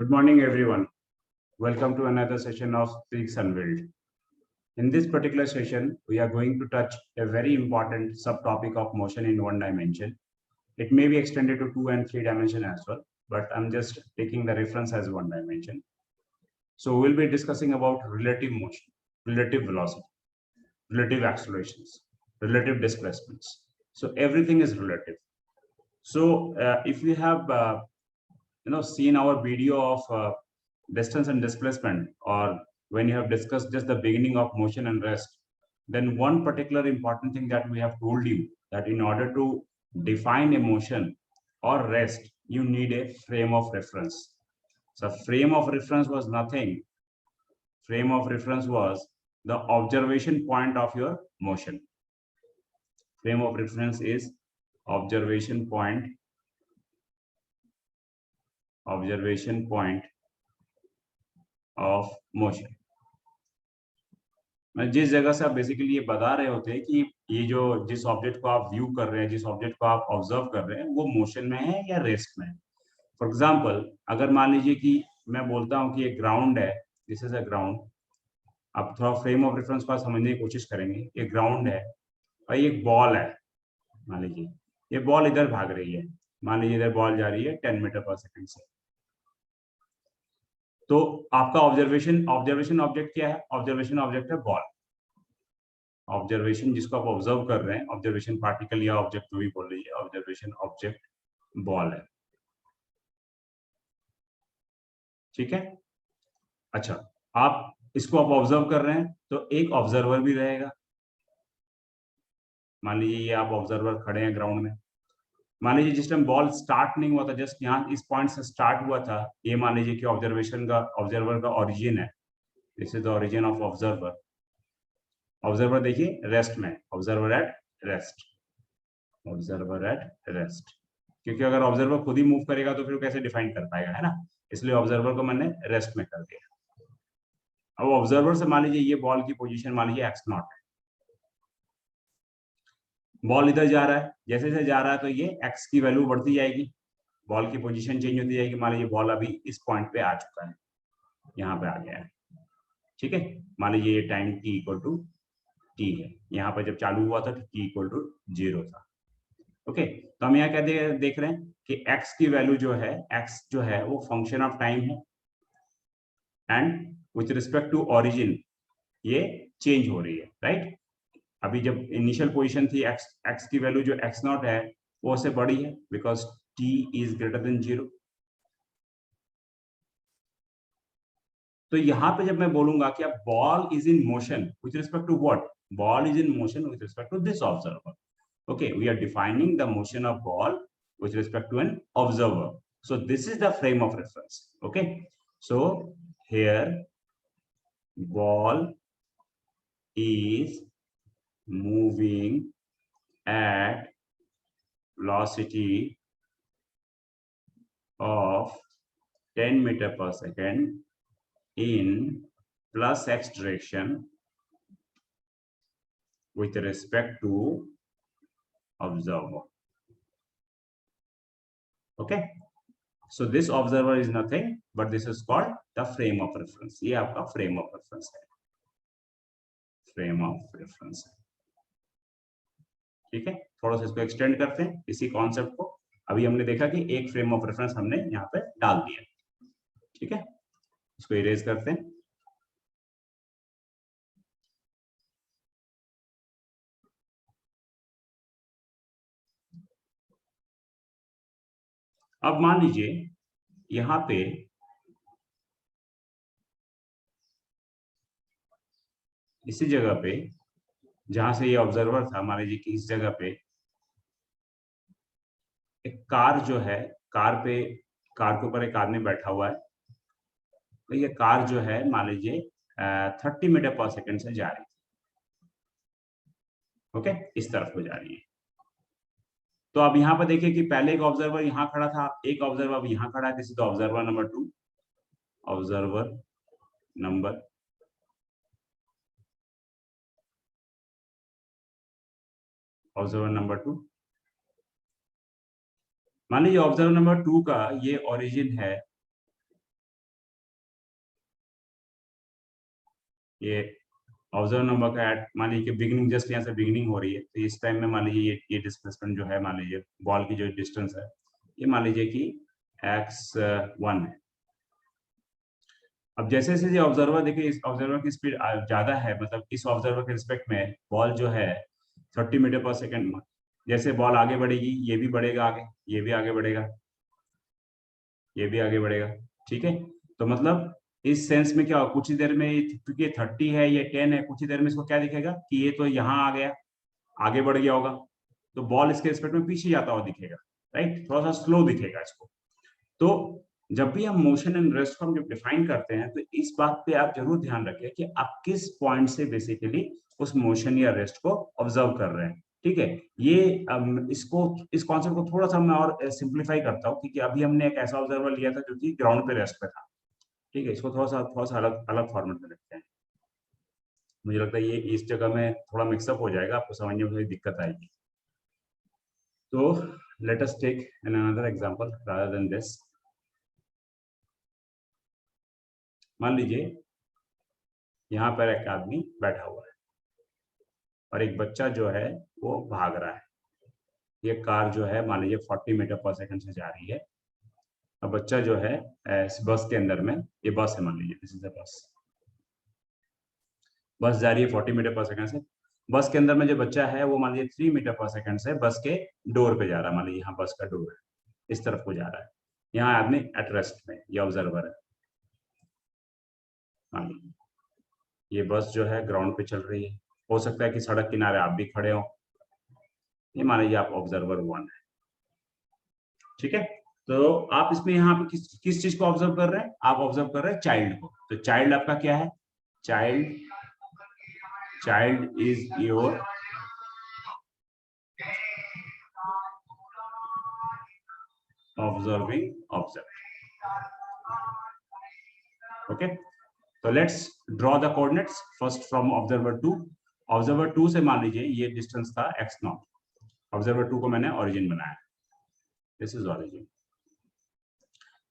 Good morning, everyone. Welcome to another session of Speaks Unveiled. In this particular session, we are going to touch a very important subtopic of motion in one dimension. It may be extended to 2 and 3 dimension as well, but I'm just taking the reference as one dimension. So we'll be discussing about relative motion, relative velocity, relative accelerations, relative displacements. So everything is relative. So if we have seen our video of distance and displacement, or when you have discussed just the beginning of motion and rest, then one particular important thing that we have told you that in order to define a motion or rest, you need a frame of reference. So frame of reference was nothing. Frame of reference was the observation point of your motion. Frame of reference is observation point of motion. जिस जगह से आप basically ये बता रहे होते हैं कि ये जो जिस ऑब्जेक्ट को आप व्यू कर रहे हैं, जिस ऑब्जेक्ट को आप ऑब्जर्व कर रहे हैं, वो मोशन में है या रेस्ट में है. फॉर एग्जांपल, अगर मान लीजिए कि मैं बोलता हूं कि ये ग्राउंड है, दिस इज अ ग्राउंड. आप थोड़ा फ्रेम ऑफ रेफरेंस को समझने की कोशिश करेंगे. ये ग्राउंड है और ये एक बॉल है. मान लीजिए ये बॉल इधर भाग रही है. मान लीजिए इधर बॉल जा रही है 10 मीटर पर सेकंड से. तो आपका ऑब्जर्वेशन ऑब्जेक्ट क्या है? ऑब्जर्वेशन ऑब्जेक्ट है बॉल. ऑब्जर्वेशन जिसको आप ऑब्जर्व कर रहे हैं, ऑब्जर्वेशन पार्टिकल या ऑब्जेक्ट जो भी बोल लीजिए, ऑब्जर्वेशन ऑब्जेक्ट बॉल है. ठीक है. अच्छा, आप इसको आप ऑब्जर्व कर रहे हैं तो एक ऑब्जर्वर भी रहेगा. मान लीजिए ये आप ऑब्जर्वर खड़े हैं ग्राउंड में. मान लीजिए जिस टाइम बॉल स्टार्ट नहीं हुआ था, जस्ट यहाँ इस पॉइंट से स्टार्ट हुआ था, ये मान लीजिए कि ऑब्जर्वर का ओरिजिन है. This is the origin of observer. Observer देखिए रेस्ट में, observer at rest, observer at rest. क्योंकि अगर ऑब्जर्वर खुद ही मूव करेगा तो फिर कैसे डिफाइन कर पाएगा, है ना. इसलिए ऑब्जर्वर को मैंने रेस्ट में कर दिया. अब ऑब्जर्वर से मान लीजिए ये बॉल की पोजीशन मान लीजिए x0 है. बॉल इधर जा रहा है, जैसे जैसे जा रहा है तो ये x की वैल्यू बढ़ती जाएगी, बॉल की पोजीशन चेंज होती जाएगी. मान लीजिए बॉल अभी इस पॉइंट पे आ चुका है, यहाँ पे आ गया है. ठीक है. मान लीजिए ये time t equal to t है. यहाँ पर जब चालू हुआ था तो t इक्वल टू 0 था. ओके. तो हम यहाँ क्या देख रहे हैं कि x की वैल्यू जो है, x जो है वो फंक्शन ऑफ टाइम है, and with respect to origin ये चेंज हो रही है, राइट. अभी जब इनिशियल पोजीशन थी x की वैल्यू जो x0 है वो उससे बड़ी है, because t is greater than 0. तो यहाँ पे जब मैं बोलूंगा कि अब ball is in motion with respect to what, ball is in motion with respect to this observer. Okay, we are defining the motion of ball with respect to an observer. So this is the frame of reference. Okay, so here ball is moving at velocity of 10 meter per second in plus x direction with respect to observer. Okay, so this observer is nothing but this is called the frame of reference. ये आपका frame of reference है, frame of reference है. ठीक है. थोड़ा सा इसको extend करते हैं इसी कॉन्सेप्ट को. अभी हमने देखा कि एक फ्रेम ऑफ रेफरेंस हमने यहाँ पे डाल दिया. ठीक है. इसको इरेज करते हैं. अब मान लीजिए यहाँ पे इसी जगह पे जहां से ये ऑब्जर्वर था, मान लीजिए कि इस जगह पे एक कार जो है, कार के ऊपर एक आदमी बैठा हुआ है. तो ये कार जो है मान लीजिए 30 मीटर पर सेकंड से जा रही है. ओके, इस तरफ को जा रही है. तो अब यहाँ पर देखिए कि पहले एक ऑब्जर्वर यहाँ खड़ा था, एक ऑब्जर्वर अब यहाँ खड़ा है. This is observer number 2, observer number observer number 2. मान लीजिए ऑब्जर्वर नंबर 2 का ये ओरिजिन है ये ऑब्जर्व नंबर का एट मान लीजिए बिगिनिंग, जस्ट यहाँ से बिगिनिंग हो रही है, तो इस टाइम में मान लीजिए ये डिस्प्लेसमेंट जो है, मान लीजिए बॉल की जो डिस्टेंस है, ये मान लीजिए कि x1 है। अब जैसे जैसे ऑब्जर्वर, देखिए इस ऑब्जर्वर की स्पीड ज्यादा है, मतलब इस ऑब्जर्वर के रिस्पेक्ट में बॉल जो है 30 मीटर पर सेकेंड, जैसे बॉल आगे बढ़ेगी ये भी बढ़ेगा आगे, ये भी आगे बढ़ेगा, ये भी आगे बढ़ेगा, ठीक है। तो मतलब इस सेंस में क्या हो, कुछ ही देर में, क्योंकि 30 है, ये 10 है, कुछ ही देर में इसको क्या दिखेगा कि ये तो यहाँ आ गया, आगे बढ़ गया होगा, तो बॉल इसके रिस्पेक्ट में पीछे जाता हुआ दिखेगा, राइट, थोड़ा सा स्लो दिखेगा इसको। तो जब भी हम मोशन एंड रेस्ट को हम जब डिफाइन करते हैं, तो इस बात पे आप जरूर ध्यान रखें कि आप किस पॉइंट से बेसिकली उस मोशन या रेस्ट को ऑब्जर्व कर रहे हैं, ठीक है। ये इस कॉन्सेप्ट को थोड़ा सा मैं और सिंप्लीफाई करता हूँ, क्योंकि अभी हमने एक ऐसा ऑब्जर्वर लिया था जो कि ग्राउंड पे रेस्ट पे था, ठीक है। इसको थोड़ा सा अलग अलग फॉर्मेट में रखते हैं। मुझे लगता है ये इस जगह में थोड़ा मिक्सअप हो जाएगा, आपको समझने में थोड़ी दिक्कत आएगी। तो let us take an another example rather than this. मान लीजिए यहाँ पर एक आदमी बैठा हुआ है और एक बच्चा जो है वो भाग रहा है। ये कार जो है मान लीजिए 40 मीटर पर सेकंड से जा रही है। अब बच्चा जो है इस बस के अंदर में, ये बस है, मान लीजिए दिस इज द बस, बस जा रही है 40 मीटर पर सेकंड से। बस के अंदर में जो बच्चा है वो मान लीजिए 3 मीटर पर सेकंड से बस के डोर पे जा रहा है। मान लीजिए यहाँ बस का डोर है, इस तरफ को जा रहा है। यहाँ आदमी एट रेस्ट में, ये ऑब्जर्वर है। मान लीजिए ये बस जो है ग्राउंड पे चल रही है, हो सकता है कि सड़क किनारे आप भी खड़े हो, ये मान लीजिए आप ऑब्जर्वर 1 है, ठीक है। तो आप इसमें यहाँ पे किस चीज को ऑब्जर्व कर रहे हैं, आप ऑब्जर्व कर रहे हैं चाइल्ड को। तो चाइल्ड आपका क्या है, child is your observing object, okay. तो let's draw the coordinates first from observer 2। Observer 2 से मान लीजिए ये डिस्टेंस था x0। ऑब्जर्वर 2 को मैंने ओरिजिन बनाया, दिस इज ओरिजिन।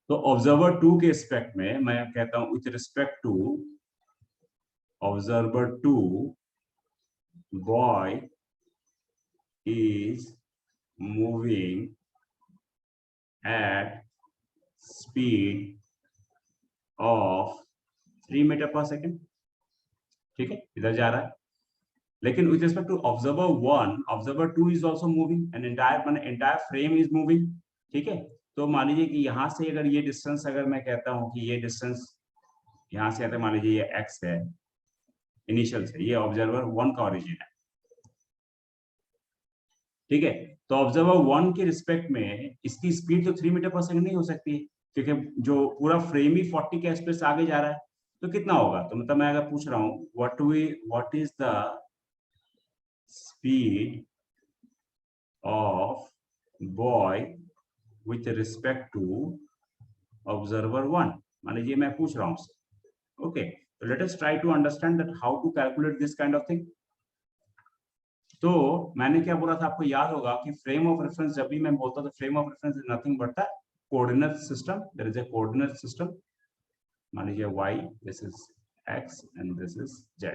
तो ऑब्जर्वर 2 के रिस्पेक्ट में मैं कहता हूं with respect to observer 2 boy is moving at speed of 3 metre पर सेकेंड, ठीक है, इधर जा रहा है। लेकिन with respect to observer 1, observer 2 is also moving, an entire frame is moving, ठीक है। तो मान लीजिए कि यहां से अगर ये डिस्टेंस, अगर मैं कहता हूं कि ये डिस्टेंस यहां से, मान लीजिए ये x है इनिशियल से, ये ऑब्जर्वर 1 का ओरिजिन है, ठीक है। तो ऑब्जर्वर 1 के रिस्पेक्ट में इसकी स्पीड तो 3 मीटर पर सेकंड नहीं हो सकती, क्योंकि जो पूरा फ्रेम ही 40 के स्पेस आगे जा रहा है। तो कितना होगा, तो मतलब मैं अगर पूछ रहा हूँ what is the speed of boy with respect to observer 1, मान लीजिए मैं पूछ रहा हूँ, ओके। तो let us try to understand that how to calculate this kind of thing. तो मैंने क्या बोला था, आपको याद होगा कि फ्रेम ऑफ रेफरेंस, जब भी मैं बोलता था frame of reference is nothing but the coordinate system. There is a coordinate system, मान लीजिए y, this is x and this is z,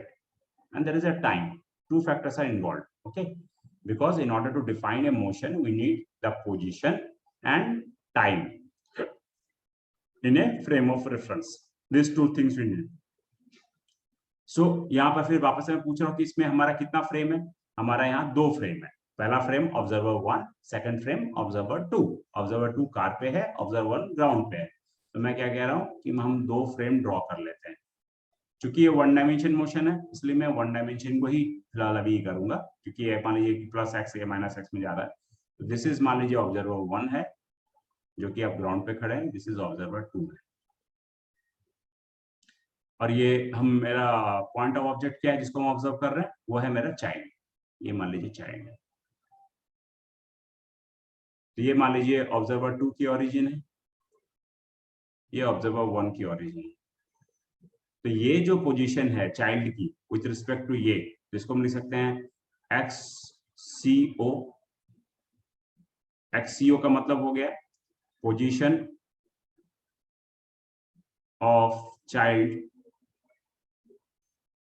and there is a time. Two factors are involved, okay, because in order to define a motion we need the position and time in a frame of reference. These two things we need. सो यहाँ पर फिर वापस मैं पूछ रहा हूँ कि इसमें हमारा कितना फ्रेम है, हमारा यहाँ 2 फ्रेम है। पहला frame observer 1, second frame observer 2। Observer 2 car पे है, ऑब्जर्वर 1 ग्राउंड पे है। तो मैं क्या कह रहा हूँ कि हम 2 फ्रेम ड्रॉ कर लेते हैं। क्योंकि ये 1 डायमेंशन मोशन है, इसलिए मैं 1 डायमेंशन को ही फिलहाल अभी करूंगा, क्योंकि ये मान लीजिए प्लस एक्स या माइनस एक्स में जा रहा है। तो दिस इज मान लीजिए ऑब्जर्वर 1 है, जो कि आप ग्राउंड पे खड़े हैं, दिस इज ऑब्जर्वर 2 है। और ये हम, मेरा पॉइंट ऑफ ऑब्जेक्ट क्या है जिसको हम ऑब्जर्व कर रहे हैं, वो है मेरा चाइल्ड, ये मान लीजिए चाइल्ड है। तो ये मान लीजिए ऑब्जर्वर 2 की ओरिजिन है, ये ऑब्जर्वर 1 की ओरिजिन है। तो ये जो पोजीशन है चाइल्ड की विथ रिस्पेक्ट टू ये, जिसको हम लिख सकते हैं XCO। XCO का मतलब हो गया position of child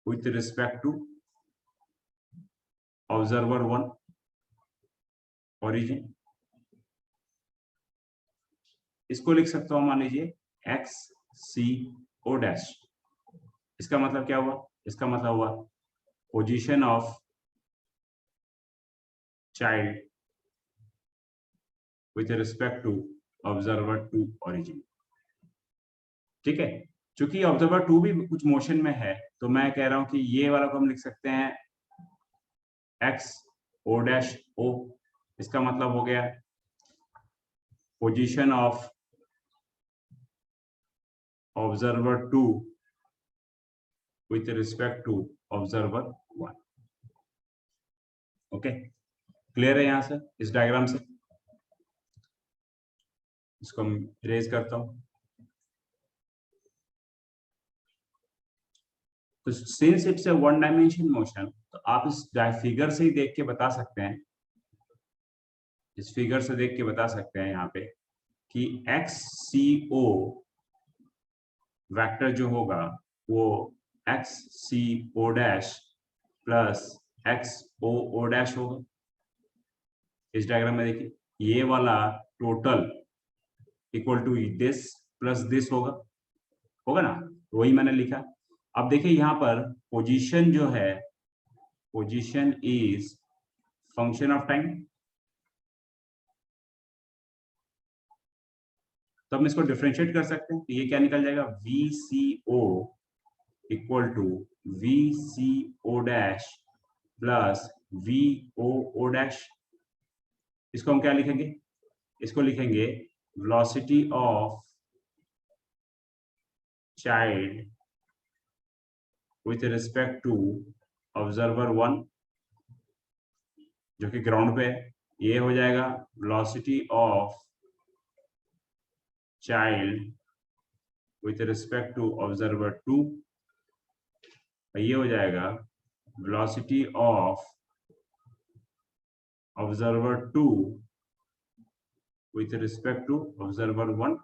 with respect to observer 1 origin. इसको लिख सकता हूं मान लीजिए एक्स सी ओ डैश। इसका मतलब क्या हुआ? इसका मतलब हुआ position of child with respect to observer 2 origin। ठीक है, चूंकि ऑब्जर्वर 2 भी कुछ मोशन में है तो मैं कह रहा हूं कि ये वाला को हम लिख सकते हैं एक्स ओ डैश ओ। इसका मतलब हो गया position of observer 2 with respect to observer 1। Okay, clear है यहां से इस डायग्राम से? इसको हम इरेज करता हूं। तो since it's a one dimension motion, तो आप इस फिगर से ही देख के बता सकते हैं, इस फिगर से देख के बता सकते हैं यहाँ पे कि एक्स सी ओ वेक्टर जो होगा वो x c o dash plus x o o dash होगा। इस डायग्राम में देखिए ये वाला total equal to this plus this होगा, होगा ना? वही मैंने लिखा। अब देखिए यहाँ पर पोजीशन जो है, position is function of time. तो हम इसको डिफरेंशिएट कर सकते हैं, तो ये क्या निकल जाएगा v c o equal to v c o dash plus v o o dash. इसको हम क्या लिखेंगे? इसको लिखेंगे velocity of child with respect to observer 1 जो कि ग्राउंड पे है। ये हो जाएगा velocity of child with respect to observer 2। ये हो जाएगा velocity of observer 2 with respect to observer 1।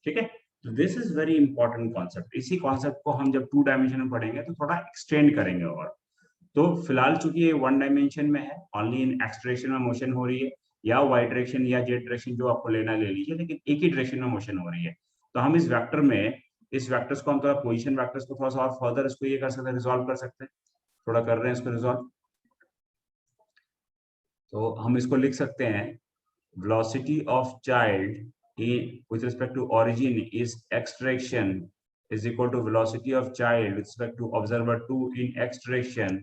ठीक है, तो this is very important concept. इसी कॉन्सेप्ट को हम जब 2 डायमेंशन में पढ़ेंगे तो थोड़ा एक्सटेंड करेंगे। और तो फिलहाल चूंकि ये 1 डायमेंशन में है, ओनली इन एक्स डायरेक्शन में मोशन हो रही है, या वाई डायरेक्शन या जेड डायरेक्शन जो आपको लेना ले लीजिए, लेकिन एक ही डायरेक्शन में मोशन हो रही है। तो हम इस वेक्टर में, इस वेक्टर्स को हम थोड़ा पोजीशन वेक्टर्स को थोड़ा सा और फर्दर इसको ये कर सकते हैं, रिजॉल्व कर सकते हैं। थोड़ा कर रहे हैं इसको रिजॉल्व। तो हम इसको लिख सकते हैं velocity of child with respect to origin is x direction is equal to velocity of child with respect to observer 2 in x direction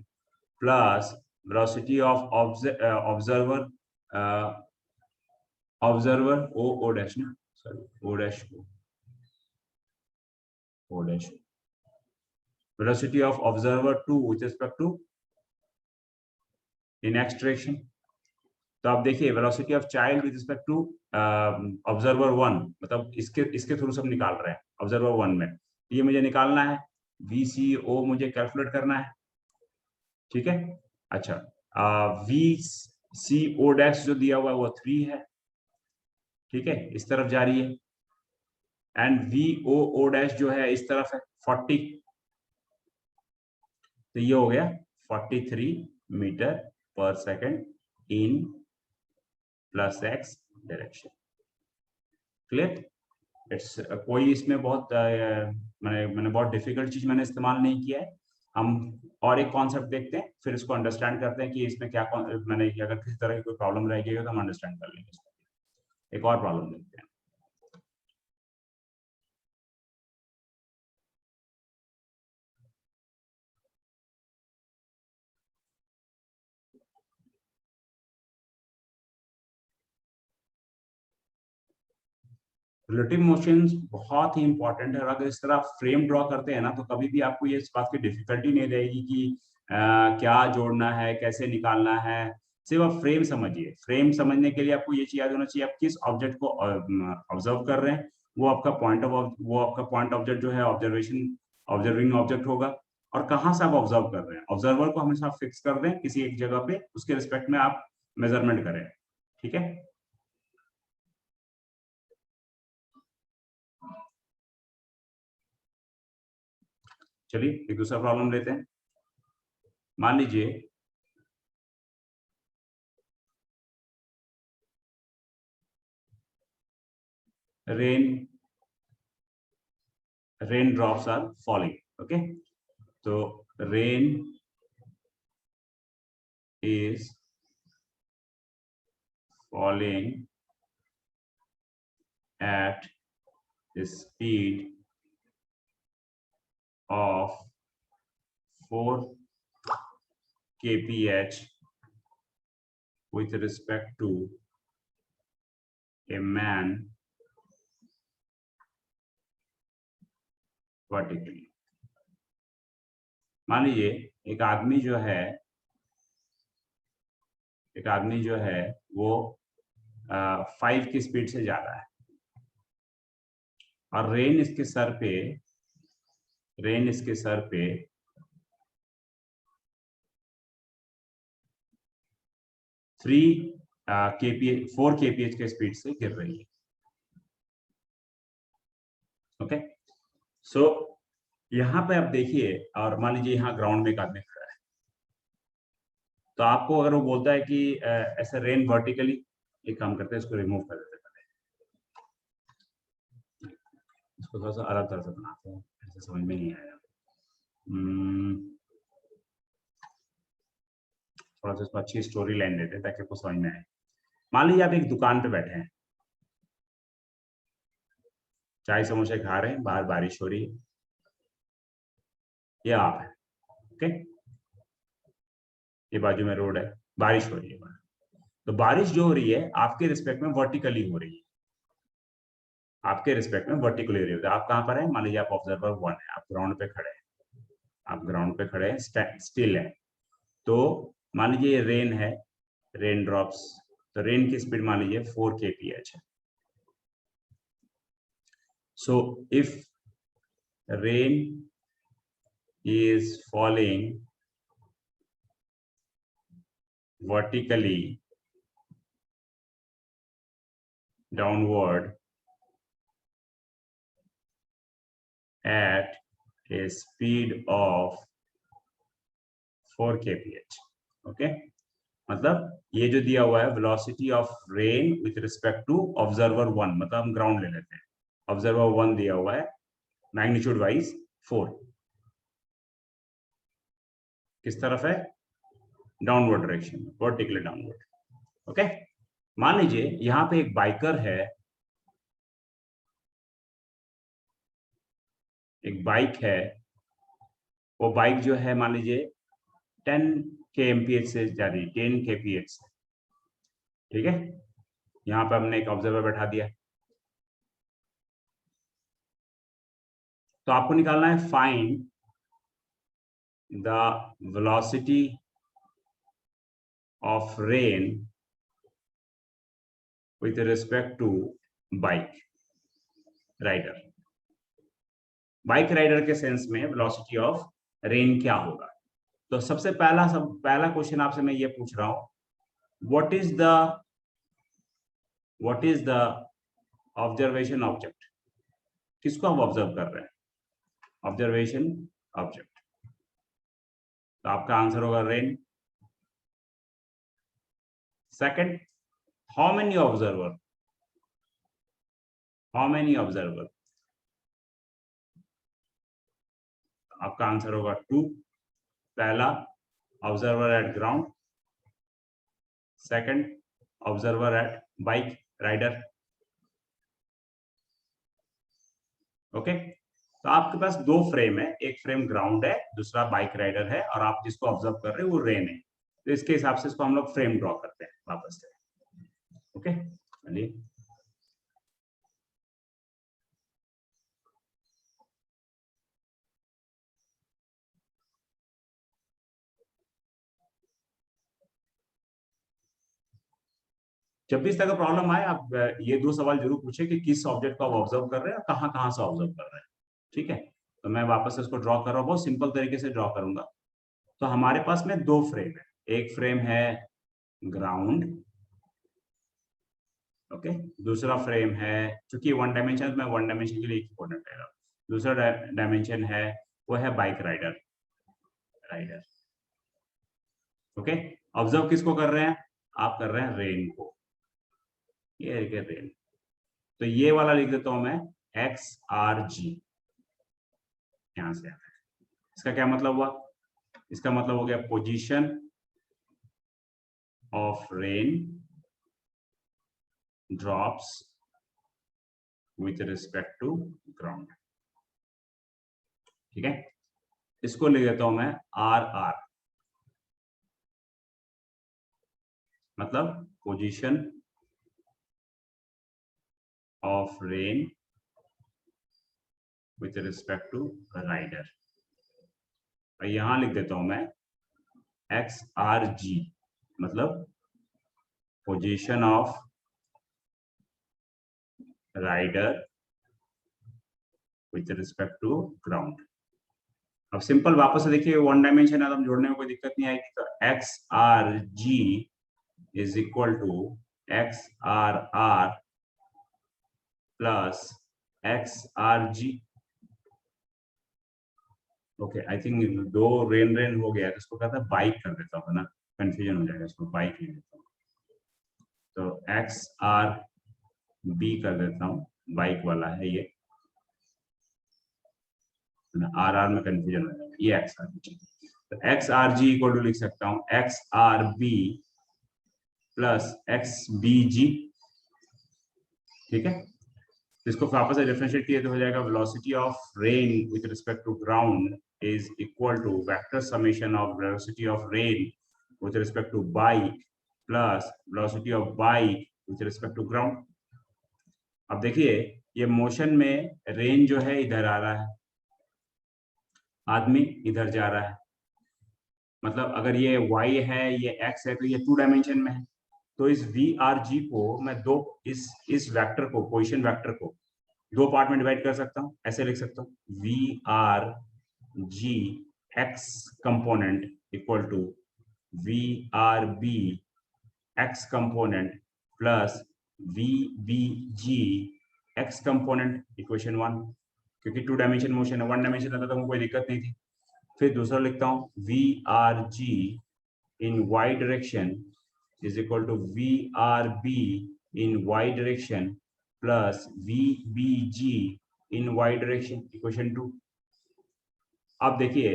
plus velocity of observer observer o dash, no sorry, o dash o dash velocity of observer 2 with respect to in x direction। तो आप देखिए velocity of child with respect to observer 1, मतलब इसके through सब निकाल रहे हैं observer 1 में। ये मुझे निकालना है, VCO मुझे कैलकुलेट करना है। ठीक है, अच्छा VCO डैश जो दिया हुआ है वो 3 है। ठीक है, इस तरफ जा रही है। एंड VOO डैश जो है इस तरफ है 40। तो ये हो गया 43 मीटर पर second in plus x direction. Clear? It's कोई इसमें बहुत मैंने बहुत डिफिकल्ट चीज मैंने इस्तेमाल नहीं किया है। हम और एक कॉन्सेप्ट देखते हैं, फिर इसको अंडरस्टैंड करते हैं कि इसमें क्या मैंने अगर किसी तरह की कोई प्रॉब्लम रहेगी तो हम अंडरस्टैंड कर लेंगे इसको। एक और प्रॉब्लम देखते हैं। रिलेटिव मोशंस बहुत ही इंपॉर्टेंट है, और अगर इस तरह आप फ्रेम ड्रॉ करते हैं ना तो कभी भी आपको ये इस बात की डिफिकल्टी नहीं रहेगी कि क्या जोड़ना है, कैसे निकालना है। सिर्फ आप फ्रेम समझिए। फ्रेम समझने के लिए आपको ये चीज याद होना चाहिए आप किस ऑब्जेक्ट को ऑब्जर्व कर रहे हैं। वो आपका पॉइंट ऑब्जेक्ट जो है ऑब्जर्वेशन ऑब्जर्विंग ऑब्जेक्ट होगा, और कहाँ से आप ऑब्जर्व कर रहे हैं। ऑब्जर्वर को हमेशा फिक्स कर दें किसी एक जगह पे, उसके रिस्पेक्ट में आप मेजरमेंट करें। ठीक है, चलिए एक दूसरा प्रॉब्लम लेते हैं। मान लीजिए rain drops are falling. Okay, तो rain is falling at the speed of 4 kph with respect to a man vertically। मान लीजिए एक आदमी जो है वो 5 की स्पीड से जा रहा है और रेन इसके सर पे 4 kph के स्पीड से गिर रही है। ओके, सो यहाँ पे आप देखिए, और मान लीजिए यहाँ ग्राउंड में एक आदमी खड़ा है, तो आपको अगर वो बोलता है कि ऐसा रेन वर्टिकली, एक काम करते हैं इसको रिमूव कर देते हैं, इसको थोड़ा सा अलग तरह से बनाते हैं, ऐसे समझ में नहीं आएगा। थोड़ा सा इसको अच्छी स्टोरी लाइन देते हैं ताकि आपको समझ में आए। मान लीजिए आप एक दुकान पे बैठे हैं, चाय समोसे खा रहे हैं, बाहर बारिश हो रही है, ये आप है। ओके, ये बाजू में रोड है, बारिश हो रही है बाहर। तो बारिश जो हो रही है आपके रिस्पेक्ट में वर्टिकली हो रही है, आपके रिस्पेक्ट में वर्टिकली हो रही है। आप कहाँ पर है? मान लीजिए आप ऑब्जर्वर 1 है, आप ग्राउंड पे खड़े हैं, स्टिल है। तो मान लीजिए रेन है, रेन ड्रॉप्स, तो रेन की स्पीड मान लीजिए 4 kph है। So if rain is falling vertically downward at a speed of 4 kph। Okay, मतलब ये जो दिया हुआ है velocity of rain with respect to observer 1, मतलब हम ग्राउंड ले लेते हैं, ऑब्जर्वर 1 दिया हुआ है मैग्नीट्यूड वाइज 4, किस तरफ है? Downward direction, vertically downward. Okay, मान लीजिए यहाँ पे एक बाइकर है, एक बाइक है, वो बाइक जो है मान लीजिए 10 kmph से जा रही है, 10 kph से। ठीक है, यहाँ पे हमने एक ऑब्जर्वर बैठा दिया, तो आपको निकालना है find the velocity of rain with respect to bike rider. Bike rider के सेंस में वेलोसिटी ऑफ रेन क्या होगा? तो सबसे पहला क्वेश्चन आपसे मैं ये पूछ रहा हूं, what is the observation object? किसको आप ऑब्जर्व कर रहे हैं? ऑब्जर्वेशन ऑब्जेक्ट, तो आपका आंसर होगा rain. Second, how many observer? आपका आंसर होगा 2। पहला observer at ground, second observer at bike rider. Okay, तो आपके पास 2 फ्रेम है, एक फ्रेम ग्राउंड है, दूसरा बाइक राइडर है, और आप जिसको ऑब्जर्व कर रहे हो वो रेन है। तो इसके हिसाब से इसको हम लोग फ्रेम ड्रॉ करते हैं वापस से। ओके, चलिए जब भी इस तरह का प्रॉब्लम आए, आप ये 2 सवाल जरूर पूछे कि किस ऑब्जेक्ट को आप ऑब्जर्व कर रहे हैं और कहाँ से ऑब्जर्व कर रहे हैं। ठीक है, तो मैं वापस से इसको ड्रॉ कर रहा हूँ, बहुत सिंपल तरीके से ड्रॉ करूंगा। तो हमारे पास में 2 फ्रेम है, एक फ्रेम है ग्राउंड, ओके, दूसरा फ्रेम है, चूंकि 1 डायमेंशन, मैं 1 डायमेंशन के लिए इक्विपोर्टेंट ले रहा हूँ, दूसरा डायमेंशन है वो है बाइक राइडर। ओके, ऑब्जर्व किसको कर रहे हैं? आप कर रहे हैं रेन को, ये रेन। तो ये वाला लिख देता हूं मैं XRG, यहां से आता है। इसका क्या मतलब हुआ? इसका मतलब हो गया position of rain drops with respect to ground. ठीक है, इसको लिख देता हूं मैं RR, मतलब position of rain with respect to rider. और यहां लिख देता हूं मैं XRG, मतलब position of rider with respect to ground. अब सिंपल वापस से देखिए, वन डायमेंशन है तो हम जोड़ने में कोई दिक्कत नहीं आएगी। तो XRG is equal to XRR plus XRG। Okay, I think दो रेन रेन हो गया, तो इसको कहता है बाइक कर देता हूँ ना, कंफ्यूजन हो जाएगा, इसको बाइक लिख देता हूँ। तो XRB कर देता हूँ, बाइक वाला है ये, RR में कंफ्यूजन हो जाएगा, ये XRG। तो XRG इक्वल टू लिख सकता हूँ XRB प्लस XBG। ठीक है, इसको वापस से डिफरेंशिएट किए तो हो जाएगा velocity of rain with respect to ground is equal to vector summation of velocity of rain with respect to bike plus velocity of bike with respect to ground. अब देखिए, ये मोशन में रेन जो है इधर आ रहा है, आदमी इधर जा रहा है, मतलब अगर ये y है, ये x है, तो ये 2 डायमेंशन में है। तो इस VRG को मैं इस वेक्टर को, पोजीशन वेक्टर को दो पार्ट में डिवाइड कर सकता हूं। ऐसे लिख सकता हूं VRG x component equal to VRB x component plus VBG x component, equation 1। क्योंकि 2 डायमेंशन मोशन है, 1 डायमेंशन रहता तो कोई दिक्कत नहीं थी। फिर दूसरा लिखता हूं VRG in y direction is equal to VRB in y direction plus VBG in y direction, equation 2। अब देखिए,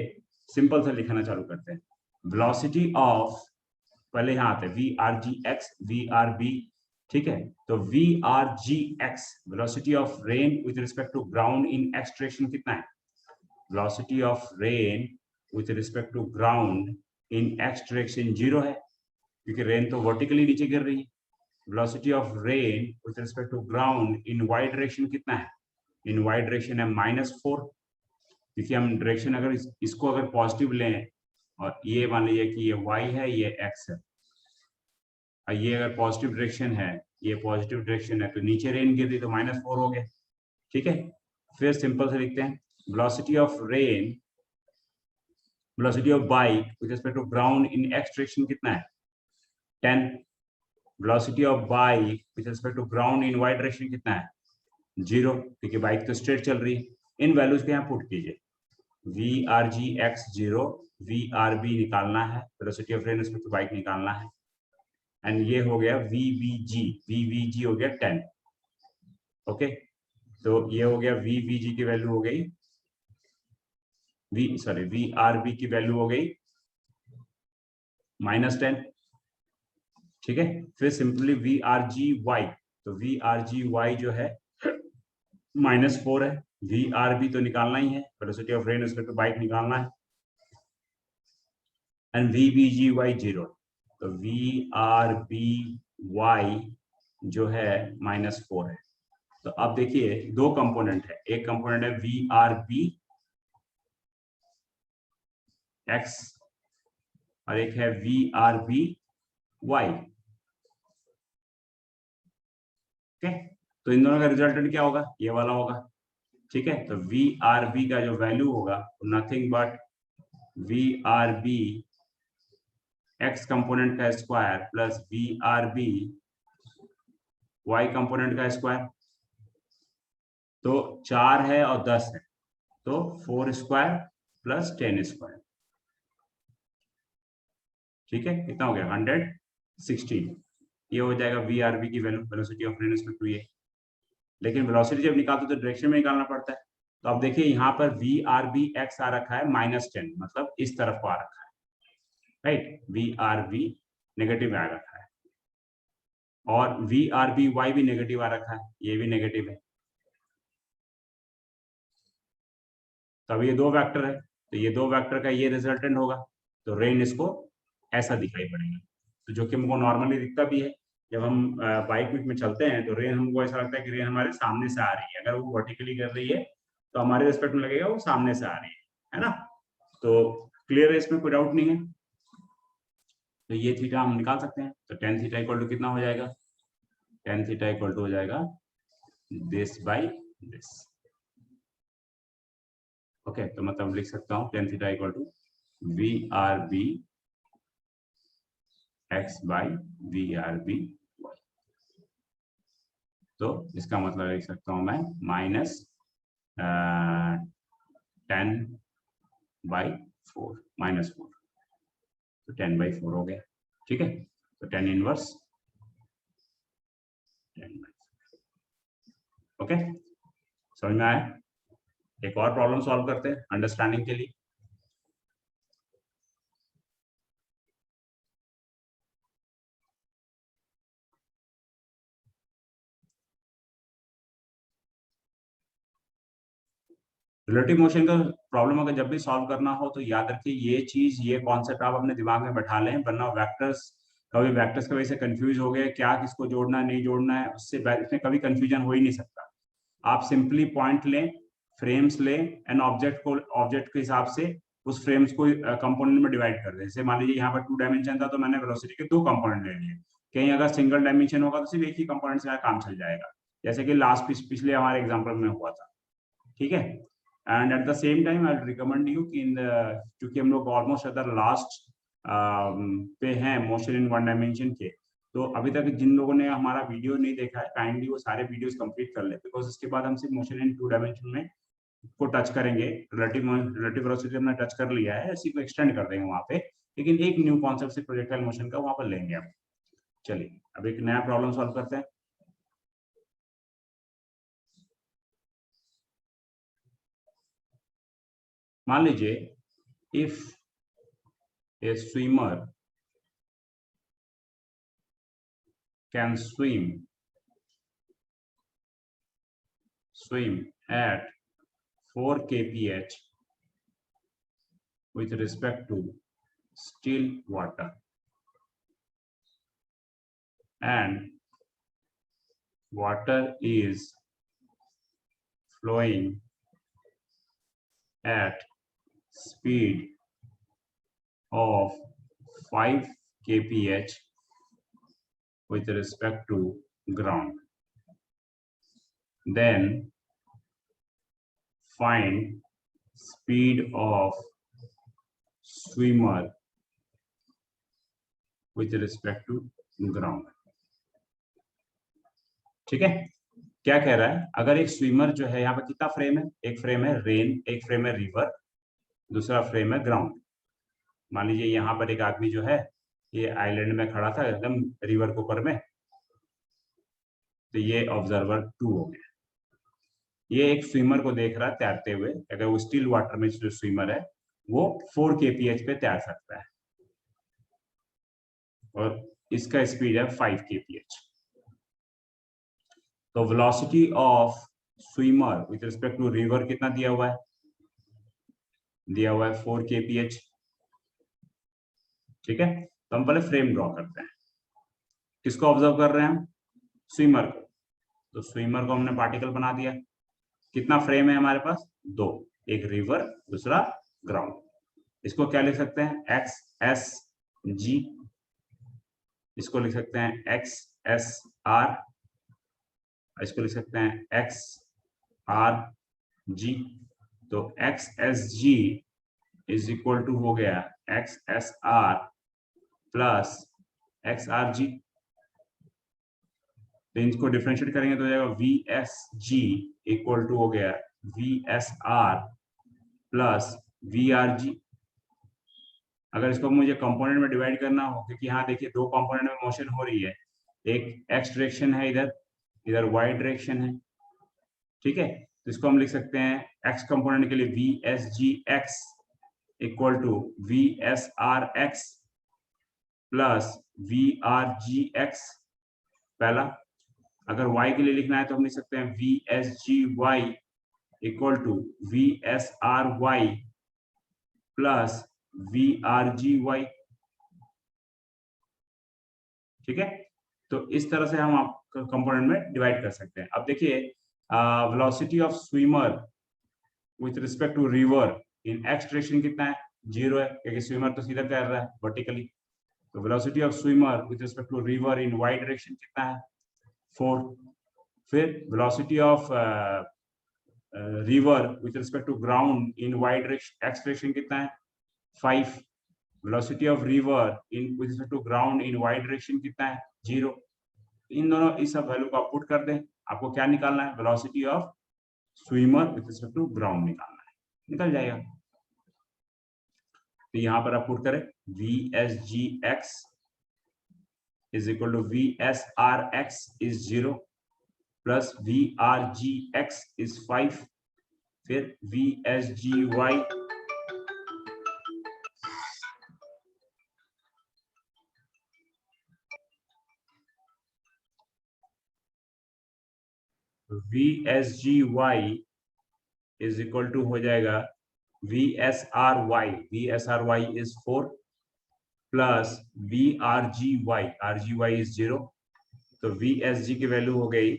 सिंपल से लिखना चालू करते हैं। वेलोसिटी ऑफ, पहले यहां आते हैं VRGX VRB, ठीक है। तो VRGX velocity of rain with respect to ground in x direction कितना है? Velocity of rain with respect to ground in x direction 0 है, क्योंकि रेन तो वर्टिकली नीचे गिर रही है। Velocity of rain with respect to ground in y direction कितना है? इन वाई डायरेक्शन है -4, क्योंकि हम डायरेक्शन अगर इसको अगर पॉजिटिव लें और ये मान लीजिए कि ये y है, ये x है, और ये अगर पॉजिटिव डायरेक्शन है, ये पॉजिटिव डायरेक्शन है, तो नीचे रेन गिर रही तो -4 हो गया। ठीक है, फिर सिंपल से लिखते हैं velocity of rain, velocity of bike with respect to ground in x direction कितना है? 10। Velocity of bike with respect to ground in y direction कितना है? 0, क्योंकि बाइक तो स्ट्रेट चल रही है। इन वैल्यूज को यहाँ पुट कीजिए, VRGX 0, VRB निकालना है, velocity of rain respect to bike निकालना है, एंड ये हो गया VBG हो गया 10। ओके, तो ये हो गया VBG की वैल्यू हो गई, VRB की वैल्यू हो गई -10। ठीक है, फिर सिंपली VRGY, तो VRGY जो है -4 है, VRB तो निकालना ही है, velocity of rain respect to bike निकालना है, एंड VBGY 0, तो VRBY जो है -4 है। तो अब देखिए, दो कंपोनेंट है, एक कंपोनेंट है VRB X और एक है VRB Y। ओके, तो इन दोनों का रिजल्टेंट क्या होगा? ये वाला होगा। ठीक है, तो VRB का जो वैल्यू होगा nothing but VRB X component का square plus VRB Y component का स्क्वायर। तो 4 है और 10 है, तो 4 स्क्वायर प्लस 10 स्क्वायर। ठीक है, कितना हो गया 116। ये हो जाएगा वी आर बी की value, velocity of rain respect to A. लेकिन वेलोसिटी जब निकालते तो डायरेक्शन में निकालना पड़ता है। तो अब देखिए यहाँ पर वी आर बी एक्स आ रखा है -10, मतलब इस तरफ को आ रखा है, right. V are B negative आ रखा है और वी आर बी वाई भी नेगेटिव आ रखा है, ये भी नेगेटिव है। तो अब ये दो वेक्टर है, तो ये दो वेक्टर का ये रिजल्टेंट होगा, तो रेन इसको ऐसा दिखाई पड़ेगा। तो जो कि हमको नॉर्मली दिखता भी है, जब हम बाइक में चलते हैं तो रेन हमको ऐसा लगता है कि रेन हमारे सामने से आ रही है। अगर वो वर्टिकली कर रही है तो हमारे रिस्पेक्ट में लगेगा वो सामने से आ रही है ना। तो क्लियर है, इसमें कोई डाउट नहीं है। तो ये थीटा हम निकाल सकते हैं। तो टेन थीटा इक्वल टू कितना हो जाएगा, टेन थीटा इक्वल टू हो जाएगा दिस बाई दिस। ओके, तो मतलब लिख सकता हूँ tan theta equal to v are b x by v R B y. तो इसका मतलब लिख सकता हूँ मैं -10/4 -4। तो 10/4 हो गया। ठीक है, तो 10 इनवर्स 10/4। ओके, समझ में आया। एक और प्रॉब्लम सॉल्व करते हैं अंडरस्टैंडिंग के लिए। रिलेटिव मोशन का प्रॉब्लम अगर जब भी सॉल्व करना हो तो याद रखिए ये चीज, ये कॉन्सेप्ट आप अपने दिमाग में बैठा लें, वरना वेक्टर्स की वजह से कंफ्यूज हो गए, क्या किसको जोड़ना है नहीं जोड़ना है, उससे इसमें कभी कंफ्यूजन हो ही नहीं सकता। आप सिंपली पॉइंट लें, फ्रेम्स लें एंड ऑब्जेक्ट के हिसाब से उस फ्रेम्स को कंपोनेंट में डिवाइड कर दें। जैसे मान लीजिए यहाँ पर 2 डायमेंशन था तो मैंने वेलोसिटी के 2 कंपोनेंट ले लिए। कहीं अगर सिंगल डायमेंशन होगा तो सिर्फ एक ही कंपोनेंट से काम चल जाएगा, जैसे कि पिछले हमारे एग्जाम्पल में हुआ था। ठीक है, and at the same time I recommend you कि क्योंकि हम लोग ऑलमोस्ट अदर लास्ट पे हैं मोशन इन वन डायमेंशन के, तो अभी तक जिन लोगों ने हमारा वीडियो नहीं देखा है काइंडली वो सारे वीडियोस कंप्लीट कर ले, बिकॉज इसके बाद हम सिर्फ मोशन इन 2 डायमेंशन में को टच करेंगे। रिलेटिव वेलोसिटी हमने टच कर लिया है, इसी को एक्सटेंड कर देंगे वहां पे, लेकिन एक न्यू कॉन्सेप्ट से प्रोजेक्टाइल मोशन का वहां पर लेंगे हम। चलिए अब एक नया प्रॉब्लम सॉल्व करते हैं। मान लीजिए if a swimmer can swim at 4 kph with respect to still water, and water is flowing at speed of 5 kph with respect to ground, then find speed of swimmer with respect to ground। ठीक है, क्या कह रहा है, अगर एक swimmer जो है, यहाँ पर कितना फ्रेम है, एक फ्रेम है रेन, एक फ्रेम है रिवर, दूसरा फ्रेम है ग्राउंड। मान लीजिए यहाँ पर एक आदमी जो है ये आइलैंड में खड़ा था एकदम रिवर के ऊपर में, तो ये ऑब्जर्वर 2 हो गया। ये एक स्विमर को देख रहा है तैरते हुए, अगर वो स्टिल वाटर में जो स्विमर है वो 4 kph पे तैर सकता है और इसका स्पीड है 5 kph। तो velocity of swimmer with respect to river कितना दिया हुआ है, दिया हुआ है 4 kph। ठीक है, तो हम पहले फ्रेम ड्रॉ करते हैं। किसको ऑब्जर्व कर रहे हैं हम, स्विमर को। तो स्विमर को हमने पार्टिकल बना दिया। कितना फ्रेम है हमारे पास, 2, एक रिवर दूसरा ग्राउंड। इसको क्या लिख सकते हैं, एक्स एस जी, इसको लिख सकते हैं एक्स एस आर, इसको लिख सकते हैं एक्स आर जी। तो X S G is equal to हो गया X S R plus X R G. तो इनको डिफरेंशिएट करेंगे तो हो जाएगा V S G equal to हो गया V S R plus VRG। अगर इसको मुझे कंपोनेंट में डिवाइड करना हो, क्योंकि यहाँ देखिए दो कंपोनेंट में मोशन हो रही है, एक एक्स डायरेक्शन है, इधर वाई डायरेक्शन है, ठीक है। तो इसको हम लिख सकते हैं एक्स कंपोनेंट के लिए VSGX equal to VSRX plus VRGX पहला। अगर y के लिए लिखना है तो हम लिख सकते हैं VSGY equal to VSRY plus VRGY, ठीक है। तो इस तरह से हम आप कंपोनेंट में डिवाइड कर सकते हैं। अब देखिए velocity of swimmer with respect to river in x direction कितना है, 0 है, क्योंकि स्विमर तो सीधा तैर रहा है वर्टिकली। तो velocity of swimmer with respect to river in y direction कितना है, 4। फिर velocity of river with respect to ground in y direction x direction कितना है, 5। Velocity of river in with respect to ground in y direction कितना है, 0। इन दोनों इस सब वैल्यू को आप पुट कर दें, आपको क्या निकालना है, velocity of swimmer with respect to ground निकालना है, निकल जाएगा। तो यहाँ पर आप पुट करें VSGX is equal to VSRX is 0 plus VRGX is 5, फिर VSGY VSGY is equal to हो जाएगा VSRY is 4 plus RGY is 0। तो VSG की वैल्यू हो गई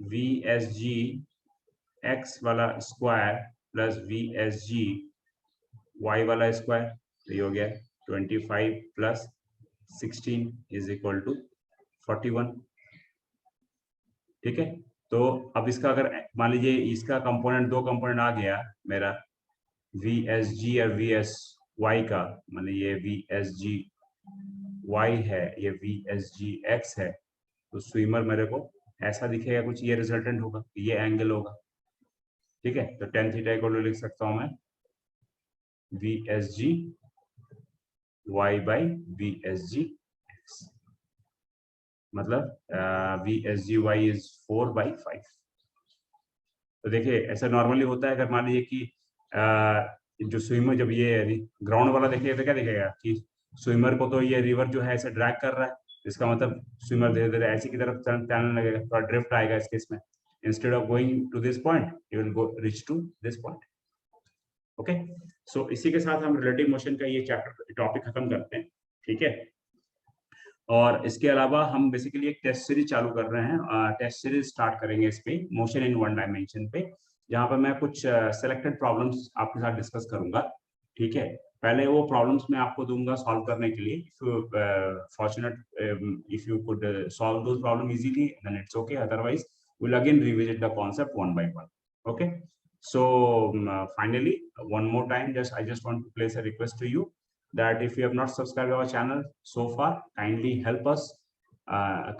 VSGX वाला स्क्वायर प्लस VSGY वाला स्क्वायर, तो ये हो गया 25 प्लस 16 इज इक्वल टू 41, ठीक है। तो अब इसका अगर मान लीजिए इसका कंपोनेंट, दो कंपोनेंट आ गया मेरा VSG और VSY का, मान लीजिए ये VSGY है, ये VSGX है, तो स्विमर मेरे को ऐसा दिखेगा कुछ, ये रिजल्टेंट होगा, ये एंगल होगा, ठीक है। तो tan थीटा को लिख सकता हूं मैं VSGY बाई VSGX, मतलब VSGY इज 4/5। तो देखिए ऐसा नॉर्मली होता है, अगर मान लीजिए कि जो स्विमर, जब ये ग्राउंड वाला देखिएगा तो क्या दिखेगा कि स्विमर को तो ये रिवर जो है ऐसे ड्रैग कर रहा है, इसका मतलब स्विमर धीरे धीरे ऐसी की तरफ चलने लगेगा, थोड़ा ड्रिफ्ट आएगा इस केस में, instead of going to this point you will go reach to this point. Okay, so इसी के साथ हम रिलेटिव मोशन का ये चैप्टर टॉपिक खत्म करते हैं, ठीक है। और इसके अलावा हम बेसिकली एक टेस्ट सीरीज चालू कर रहे हैं, टेस्ट सीरीज स्टार्ट करेंगे इस पे मोशन इन वन डायमेंशन पे, जहां पर मैं कुछ सिलेक्टेड प्रॉब्लम्स आपके साथ डिस्कस करूंगा, ठीक है। पहले वो प्रॉब्लम्स मैं आपको दूंगा सॉल्व करने के लिए, if you could solve those problem easily then it's okay, otherwise we'll again revisit the concept one by one. Okay, so finally one more time, I just want to place a request to you that if you have not subscribed our channel so far, kindly help us,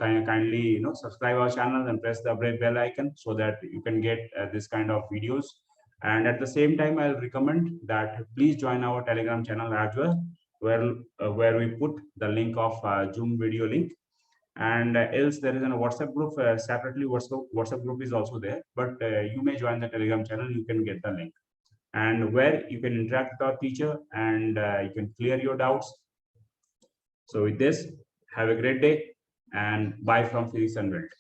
kindly subscribe our channel and press the bell icon so that you can get this kind of videos. And at the same time, I'll recommend that please join our Telegram channel as well, where we put the link of Zoom video link. And else there is a WhatsApp group, separately WhatsApp group is also there, but you may join the Telegram channel, you can get the link, and where you can interact with our teacher and you can clear your doubts. So with this, have a great day and bye from Physics Unveiled.